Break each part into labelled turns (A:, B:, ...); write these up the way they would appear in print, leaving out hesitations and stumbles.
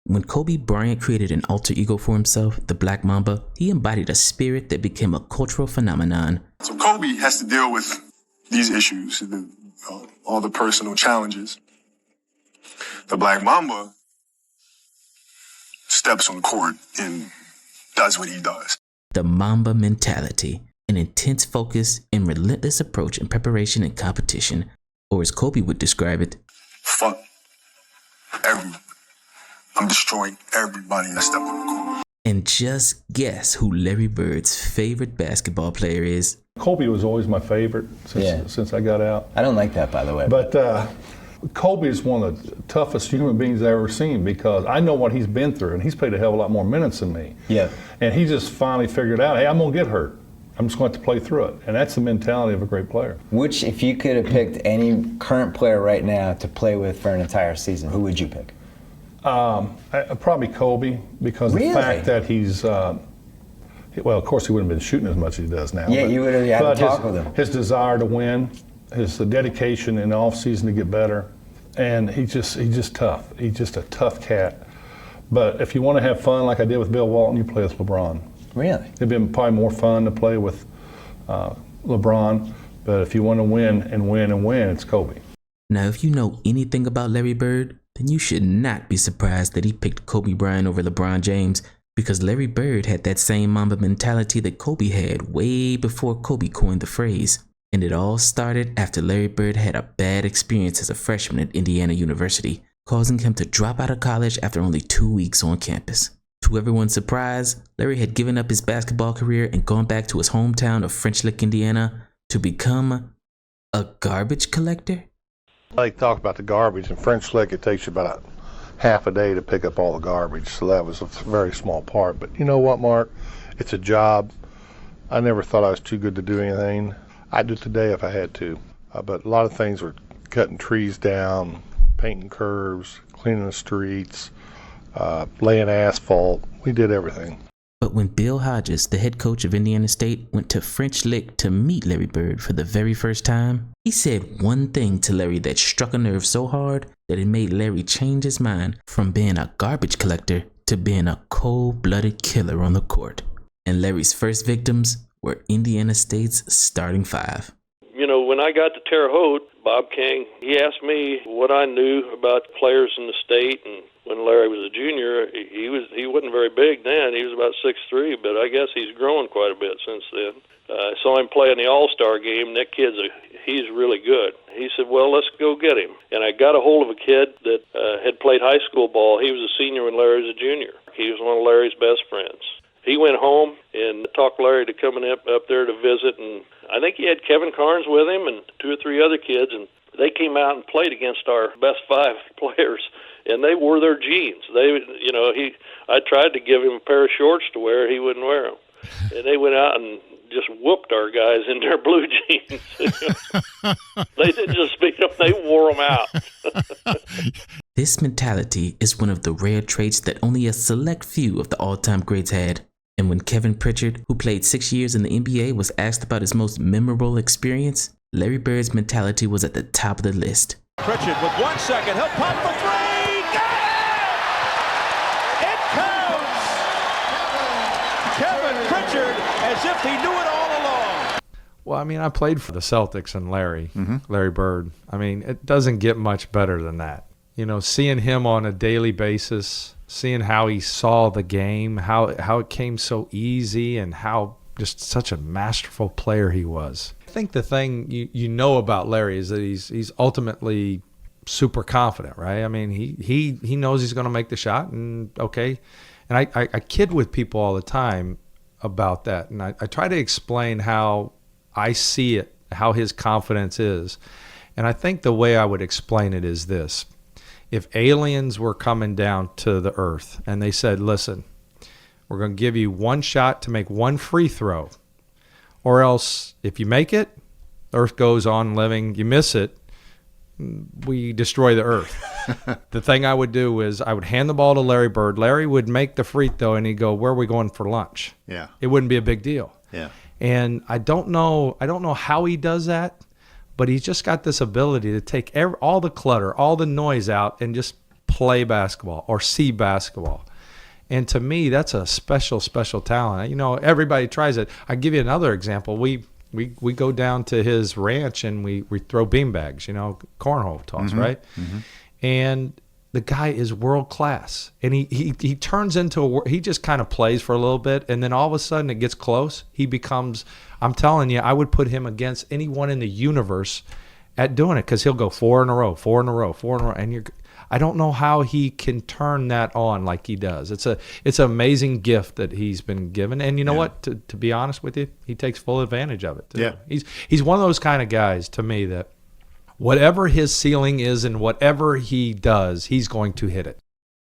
A: When Kobe Bryant created an alter ego for himself, the Black Mamba, he embodied a spirit that became a cultural phenomenon.
B: So Kobe has to deal with these issues, all the personal challenges. The Black Mamba steps on court and does what he does.
A: The Mamba mentality, an intense focus and relentless approach in preparation and competition, or as Kobe would describe it,
B: fuck everyone. I'm destroying everybody that steps on the court.
A: And just guess who Larry Bird's favorite basketball player is?
C: Kobe was always my favorite since I got out.
D: I don't like that, by the way.
C: But Kobe is one of the toughest human beings I've ever seen, because I know what he's been through, and he's played a hell of a lot more minutes than me.
D: Yeah.
C: And he just finally figured out, hey, I'm going to get hurt. I'm just going to have to play through it. And that's the mentality of a great player.
D: Which, if you could have picked any current player right now to play with for an entire season, who would you pick?
C: Probably Kobe, because
D: Really?
C: the fact that he's, well, of course he wouldn't have been shooting as much as he does now.
D: Yeah, you would have had to talk with him.
C: His desire to win, his dedication in the off season to get better, and he's just tough. He's just a tough cat. But if you want to have fun like I did with Bill Walton, you play with LeBron.
D: Really?
C: It'd been probably more fun to play with LeBron, but if you want to win and win and win, it's Kobe.
A: Now, if you know anything about Larry Bird, then you should not be surprised that he picked Kobe Bryant over LeBron James, because Larry Bird had that same Mamba mentality that Kobe had way before Kobe coined the phrase. And it all started after Larry Bird had a bad experience as a freshman at Indiana University, causing him to drop out of college after only 2 weeks on campus. To everyone's surprise, Larry had given up his basketball career and gone back to his hometown of French Lick, Indiana, to become a garbage collector.
E: They talk about the garbage. In French Lick, it takes you about half a day to pick up all the garbage, so that was a very small part. But you know what, Mark? It's a job. I never thought I was too good to do anything. I'd do it today if I had to. But a lot of things were cutting trees down, painting curves, cleaning the streets, laying asphalt. We did everything.
A: But when Bill Hodges, the head coach of Indiana State, went to French Lick to meet Larry Bird for the very first time, he said one thing to Larry that struck a nerve so hard that it made Larry change his mind from being a garbage collector to being a cold-blooded killer on the court. And Larry's first victims were Indiana State's starting five.
F: You know, when I got to Terre Haute, Bob King, he asked me what I knew about players in the state, and when Larry was a junior, he wasn't very big then. He was about 6'3", but I guess he's grown quite a bit since then. I saw him play in the All-Star game, and that he's really good. He said, well, let's go get him. And I got a hold of a kid that had played high school ball. He was a senior when Larry was a junior. He was one of Larry's best friends. He went home and talked Larry to coming up there to visit, and I think he had Kevin Carnes with him and 2 or 3 other kids, and they came out and played against our best 5 players, and they wore their jeans. I tried to give him a pair of shorts to wear, he wouldn't wear them, and they went out and just whooped our guys in their blue jeans. They didn't just beat them, they wore them out.
A: This mentality is one of the rare traits that only a select few of the all-time greats had. And when Kevin Pritchard, who played 6 years in the NBA, was asked about his most memorable experience, Larry Bird's mentality was at the top of the list.
G: Pritchard with 1 second, he'll pop for 3! Got it! It counts! Kevin Pritchard, as if he knew it all along.
H: Well, I mean, I played for the Celtics and Larry Bird. I mean, it doesn't get much better than that. You know, seeing him on a daily basis, seeing how he saw the game, how it came so easy, and how just such a masterful player he was. I think the thing you know about Larry is that he's ultimately super confident, right? I mean, he knows he's going to make the shot, and okay. And I kid with people all the time about that, and I try to explain how I see it, how his confidence is. And I think the way I would explain it is this. If aliens were coming down to the earth and they said, listen, we're going to give you 1 shot to make 1 free throw, or else if you make it, the earth goes on living. You miss it, we destroy the earth. The thing I would do is I would hand the ball to Larry Bird. Larry would make the free throw, and he'd go, where are we going for lunch?
I: Yeah.
H: It wouldn't be a big deal.
I: Yeah.
H: And I don't know how he does that, but he's just got this ability to take all the clutter, all the noise out, and just play basketball or see basketball. And to me, that's a special, special talent. You know, everybody tries it. I'll give you another example. We go down to his ranch and we throw beanbags, you know, cornhole toss, right? Mm-hmm. And the guy is world class. And he turns into he just kind of plays for a little bit, and then all of a sudden it gets close. He becomes, I'm telling you, I would put him against anyone in the universe at doing it, because he'll go 4 in a row, 4 in a row, 4 in a row. And I don't know how he can turn that on like he does. It's an amazing gift that he's been given. And you know what? To be honest with you, he takes full advantage of it too.
I: Yeah.
H: He's one of those kind of guys to me that whatever his ceiling is and whatever he does, he's going to hit it.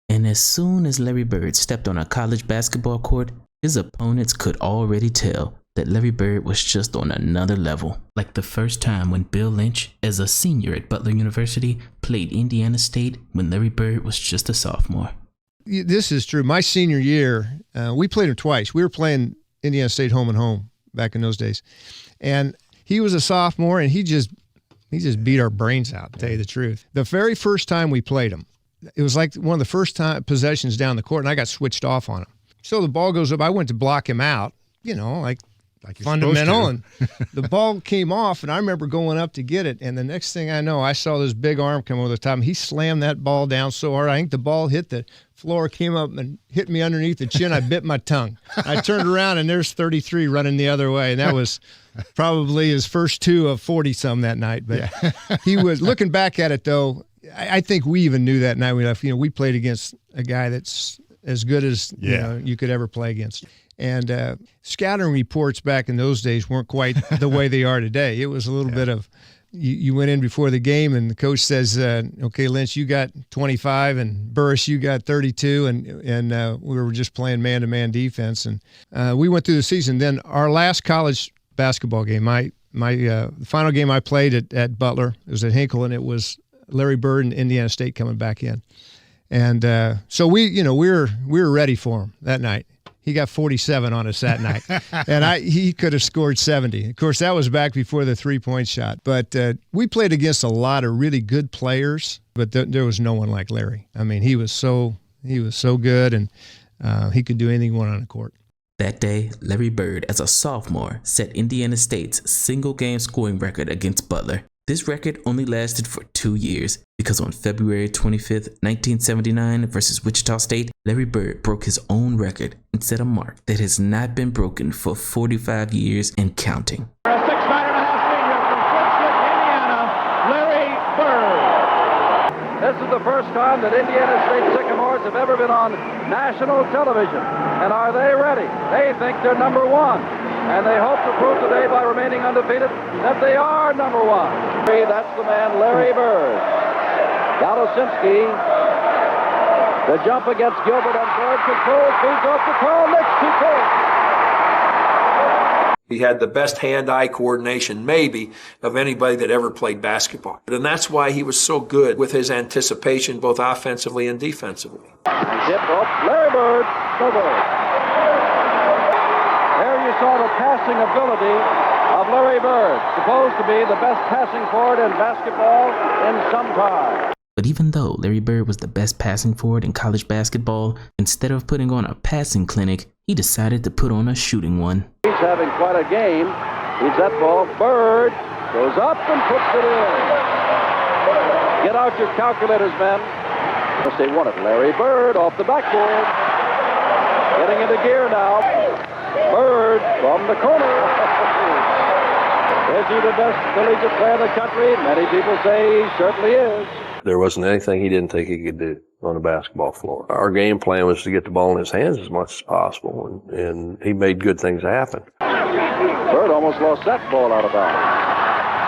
A: And as soon as Larry Bird stepped on a college basketball court, his opponents could already tell that Larry Bird was just on another level. Like the first time when Bill Lynch, as a senior at Butler University, played Indiana State when Larry Bird was just a sophomore.
J: This is true. My senior year, we played him twice. We were playing Indiana State home and home back in those days. And he was a sophomore, and he just beat our brains out, to tell you the truth. The very first time we played him, it was like one of the first time possessions down the court, and I got switched off on him. So the ball goes up. I went to block him out, you know, like fundamental, and the ball came off, and I remember going up to get it, and the next thing I know, I saw this big arm come over the top, and he slammed that ball down so hard, I think the ball hit the floor, came up and hit me underneath the chin. I bit my tongue. I turned around, and there's 33 running the other way, and that was probably his first 2 of 40-some that night. But he was, looking back at it, though, I think we even knew that night we left, you know, we played against a guy that's as good as you could ever play against. And scouting reports back in those days weren't quite the way they are today. It was a little bit of, you went in before the game and the coach says, okay, Lynch, you got 25, and Burris, you got 32, and we were just playing man-to-man defense. And we went through the season. Then our last college basketball game, my final game I played at Butler, it was at Hinkle, and it was Larry Bird and Indiana State coming back in. And so we were ready for him that night. He got 47 on us that night, and he could have scored 70. Of course, that was back before the three-point shot. But we played against a lot of really good players, but there was no one like Larry. I mean, he was so good, and he could do anything he wanted on the court.
A: That day, Larry Bird, as a sophomore, set Indiana State's single-game scoring record against Butler. This record only lasted for 2 years, because on February 25th, 1979 versus Wichita State, Larry Bird broke his own record and set a mark that has not been broken for 45 years and counting.
G: A 6'9.5" senior from Fort Smith, Indiana, Larry Bird. This is the first time that Indiana State Sycamores have ever been on national television. And are they ready? They think they're number one. And they hope to prove today by remaining undefeated that they are number one. That's the man, Larry Bird. Galosinski, the jump against Gilbert, and Bird controls, feeds off the Carl Nix, 2 points.
K: He had the best hand-eye coordination, maybe, of anybody that ever played basketball. And that's why he was so good with his anticipation, both offensively and defensively.
G: Tip off, Larry Bird, no good. There you saw the passing ability of Larry Bird, supposed to be the best passing forward in basketball in some time.
A: But even though Larry Bird was the best passing forward in college basketball, instead of putting on a passing clinic, he decided to put on a shooting one.
G: He's having quite a game. He's that ball. Bird goes up and puts it in. Get out your calculators, men. Yes, they want it. Larry Bird off the backboard. Getting into gear now. Bird from the corner. Is he the best collegiate player in the country? Many people say he certainly is.
F: There wasn't anything he didn't think he could do on the basketball floor. Our game plan was to get the ball in his hands as much as possible, and he made good things happen.
G: Bird almost lost that ball out of bounds.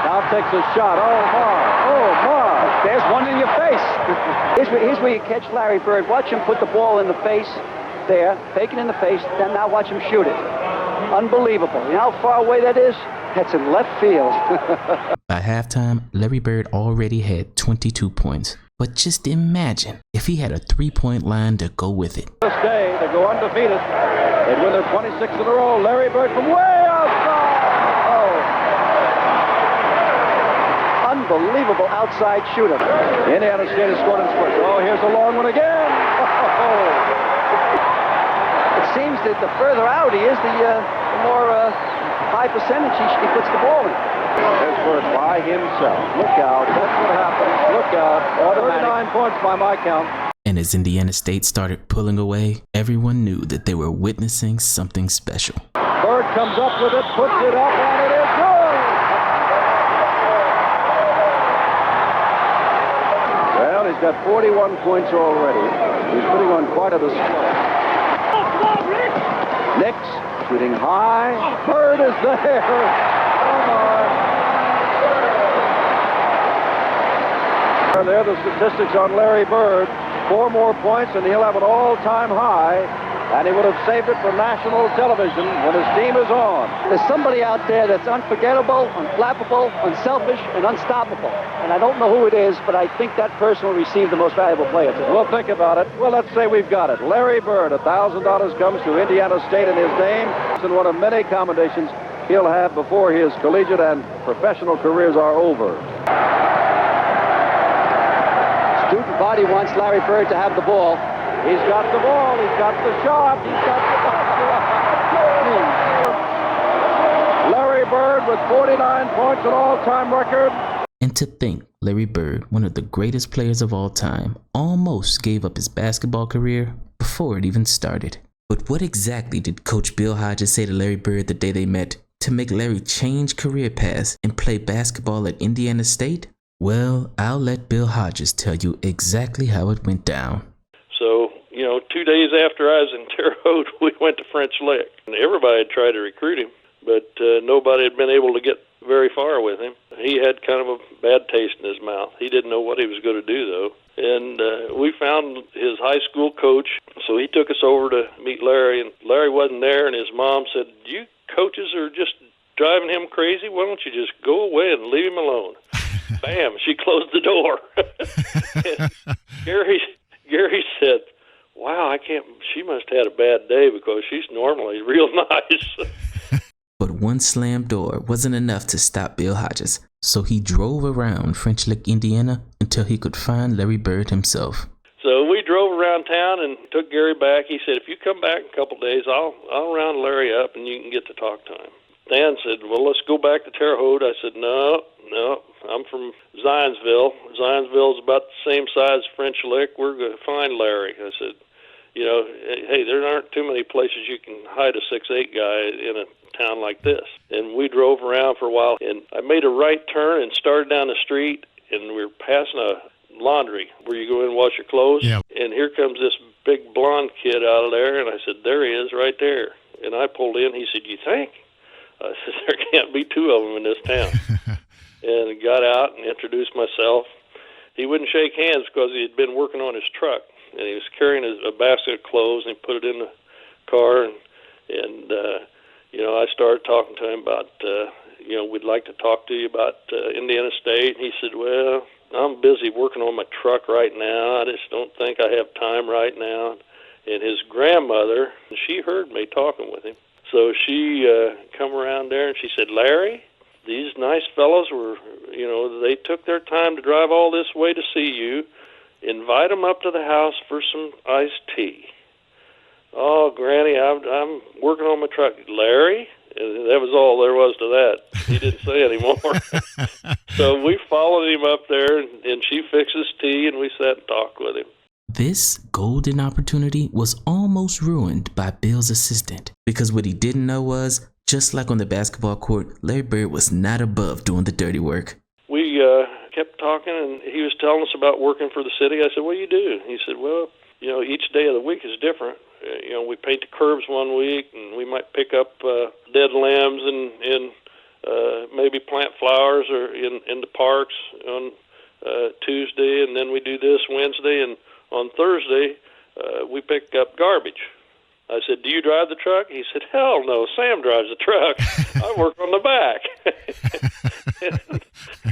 G: Now takes a shot. Oh, my.
L: There's one in your face. Here's where you catch Larry Bird. Watch him put the ball in the face there, fake it in the face, then now watch him shoot it. Unbelievable. You know how far away that is? That's in left field.
A: By halftime, Larry Bird already had 22 points. But just imagine if he had a three-point line to go with it.
G: This day, they go undefeated. They win their 26th in a row. Larry Bird from way outside. Oh.
L: unbelievable outside shooter. Indiana State has scored in spurts. Oh, here's a long one again. It seems that the further out he is, the more high percentage he puts the ball in. There's Bird by himself. Look out. That's what happens. Look out. 39 points by my count.
A: And as Indiana State started pulling away, everyone knew that they were witnessing something special.
G: Bird comes up with it, puts it up, and it is good. Well, he's got 41 points already. He's putting on quite a display. Nix shooting high. Bird is there. Come on. And there are the statistics on Larry Bird. 4 more points and he'll have an all-time high, and he would have saved it for national television when his team is on.
L: There's somebody out there that's unforgettable, unflappable, unselfish, and unstoppable. And I don't know who it is, but I think that person will receive the most valuable player today.
G: We'll think about it. Well, let's say we've got it. Larry Bird, $1,000 comes to Indiana State in his name. It's in one of many commendations he'll have before his collegiate and professional careers are over.
L: Student body wants Larry Bird to have the ball.
G: He's got the ball. He's got the shot. He's got the Larry Bird with 49 points, an all-time record.
A: And to think Larry Bird, one of the greatest players of all time, almost gave up his basketball career before it even started. But what exactly did Coach Bill Hodges say to Larry Bird the day they met to make Larry change career paths and play basketball at Indiana State? Well, I'll let Bill Hodges tell you exactly how it went down.
F: So, 2 days after I was in Terre Haute, we went to French Lick. And everybody had tried to recruit him, but nobody had been able to get very far with him. He had kind of a bad taste in his mouth. He didn't know what he was going to do, though. And we found his high school coach, so he took us over to meet Larry, and Larry wasn't there, and his mom said, "You coaches are just driving him crazy. Why don't you just go away and leave him alone?" Bam, she closed the door. Gary said, "Wow, she must have had a bad day because she's normally real nice."
A: But one slam door wasn't enough to stop Bill Hodges, so he drove around French Lick, Indiana, until he could find Larry Bird himself.
F: So we drove around town and took Gary back. He said, "If you come back in a couple of days, I'll round Larry up and you can get to talk to him." Dan said, "Well, let's go back to Terre Haute." I said, No, I'm from Zionsville. Zionsville's about the same size as French Lick. We're going to find Larry. I said, hey, there aren't too many places you can hide a 6'8" guy in a town like this. And we drove around for a while, and I made a right turn and started down the street, and we were passing a laundry where you go in and wash your clothes.
I: Yeah.
F: And here comes this big blonde kid out of there, and I said, "There he is right there." And I pulled in. He said, "You think?" I said, "There can't be 2 of them in this town." And got out and introduced myself. He wouldn't shake hands because he had been working on his truck, and he was carrying a basket of clothes, and he put it in the car, and I started talking to him about, we'd like to talk to you about Indiana State. And he said, "Well, I'm busy working on my truck right now. I just don't think I have time right now." And his grandmother, she heard me talking with him. So she come around there and she said, "Larry, these nice fellows were, they took their time to drive all this way to see you. Invite them up to the house for some iced tea." "Oh, Granny, I'm working on my truck." "Larry?" And that was all there was to that. He didn't say anymore. So we followed him up there, and she fixed his tea, and we sat and talked with him.
A: This golden opportunity was almost ruined by Bill's assistant, because what he didn't know was, just like on the basketball court, Larry Bird was not above doing the dirty work.
F: We kept talking, and he was telling us about working for the city. I said, "What do you do?" He said, "Well, each day of the week is different. We paint the curbs one week, and we might pick up dead limbs and maybe plant flowers or in the parks on Tuesday, and then we do this Wednesday, and on Thursday we pick up garbage." I said, "Do you drive the truck?" He said, "Hell no, Sam drives the truck. I work on the back."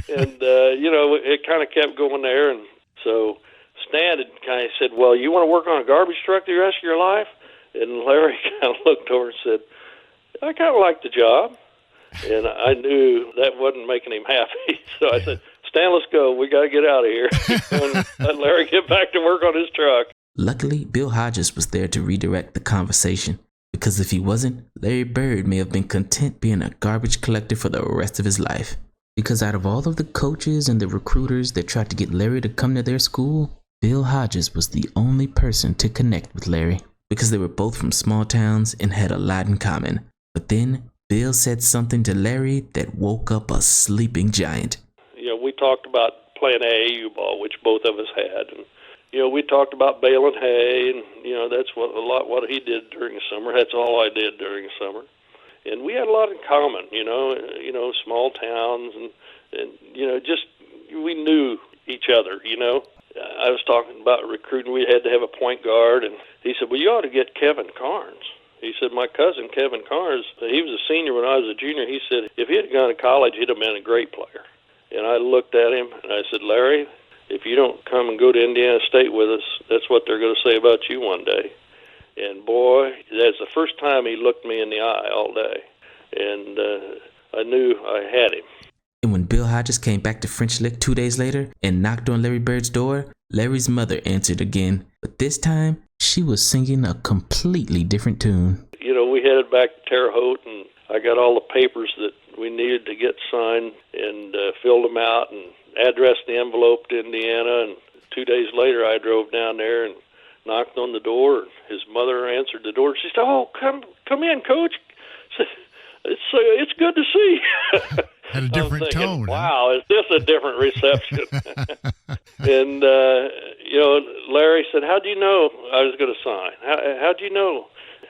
F: and it kind of kept going there. And so Stan had kind of said, "Well, you want to work on a garbage truck the rest of your life?" And Larry kind of looked over and said, "I kind of like the job." And I knew that wasn't making him happy. So I said, Stan, let's go. We got to get out of here. And let Larry get back to work on his truck.
A: Luckily, Bill Hodges was there to redirect the conversation, because if he wasn't, Larry Bird may have been content being a garbage collector for the rest of his life. Because out of all of the coaches and the recruiters that tried to get Larry to come to their school, Bill Hodges was the only person to connect with Larry, because they were both from small towns and had a lot in common. But then, Bill said something to Larry that woke up a sleeping giant.
F: You know, we talked about playing AAU ball, which both of us had, and you know, we talked about baling hay, and you know, that's what he did during the summer. That's all I did during the summer, and we had a lot in common. You know, small towns, and you know, just we knew each other. You know, I was talking about recruiting. We had to have a point guard, and he said, "Well, you ought to get Kevin Carnes." He said, "My cousin Kevin Carnes, he was a senior when I was a junior. He said if he had gone to college, he'd have been a great player." And I looked at him and I said, "Larry, if you don't come and go to Indiana State with us, that's what they're going to say about you one day." And boy, that's the first time he looked me in the eye all day. And I knew I had him.
A: And when Bill Hodges came back to French Lick 2 days later and knocked on Larry Bird's door, Larry's mother answered again. But this time, she was singing a completely different tune.
F: You know, we headed back to Terre Haute, and I got all the papers that we needed to get signed and filled them out and addressed the envelope to Indiana. And 2 days later, I drove down there and knocked on the door. His mother answered the door. She said, "Oh, come in, Coach." It's good to see.
I: Had a different tone.
F: Wow, is this a different reception? And you know, Larry said, "How do you know I was going to sign? How do you know?"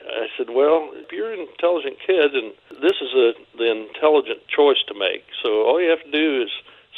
F: I said, "Well, if you're an intelligent kid, and this is the intelligent choice to make, so all you have to do is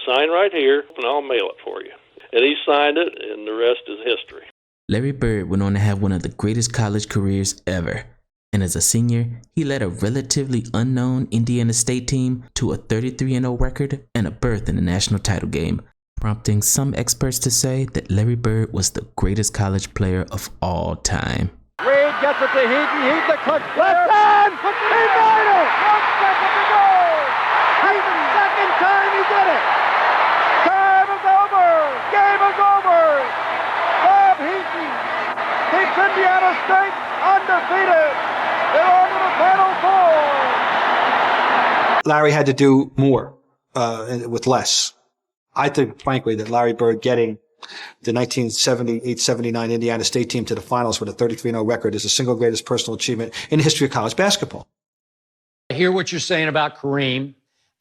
F: sign right here, and I'll mail it for you." And he signed it, and the rest is history.
A: Larry Bird went on to have one of the greatest college careers ever. And as a senior, he led a relatively unknown Indiana State team to a 33-0 record and a berth in the national title game, prompting some experts to say that Larry Bird was the greatest college player of all time.
G: Reed gets it to Heaton. He's the clutch player. Left hand! He made it! 1 second to go! Heaton, second time he did it! Time is over! Game is over! Bob Heaton keeps Indiana State undefeated! They're on to the Final Four!
M: Larry had to do more with less. I think, frankly, that Larry Bird getting the 1978-79 Indiana State team to the finals with a 33-0 record is the single greatest personal achievement in the history of college basketball.
N: I hear what you're saying about Kareem.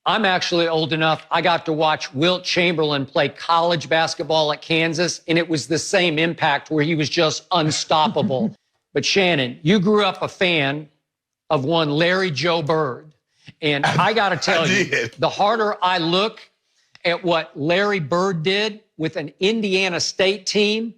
N: I'm actually old enough, I got to watch Wilt Chamberlain play college basketball at Kansas, and it was the same impact where he was just unstoppable. But Shannon, you grew up a fan of one Larry Joe Bird. And I got to tell you, the harder I look at what Larry Bird did with an Indiana State team,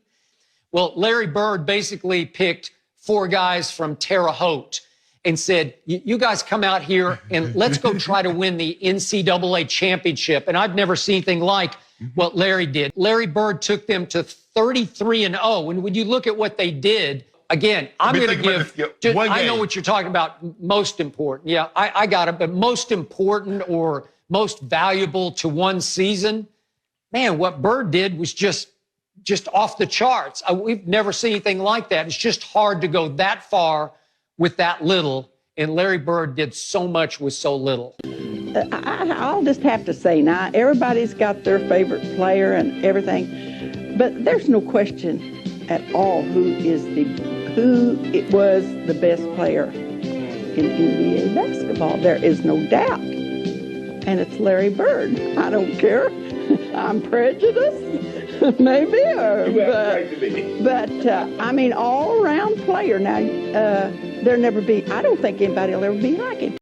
N: well, Larry Bird basically picked 4 guys from Terre Haute and said, you guys come out here and let's go try to win the NCAA championship. And I've never seen anything like what Larry did. Larry Bird took them to 33-0. And when you look at what they did, again, I'm going to give, I know what you're talking about, most important. Yeah, I got it. But most important or most valuable to one season, man, what Bird did was just off the charts. We've never seen anything like that. It's just hard to go that far with that little. And Larry Bird did so much with so little.
O: I'll just have to say now, everybody's got their favorite player and everything, but there's no question at all who it was the best player in NBA basketball. There is no doubt. And it's Larry Bird. I don't care. I'm prejudiced, maybe, but I mean, all-around player. Now, I don't think anybody will ever be like him.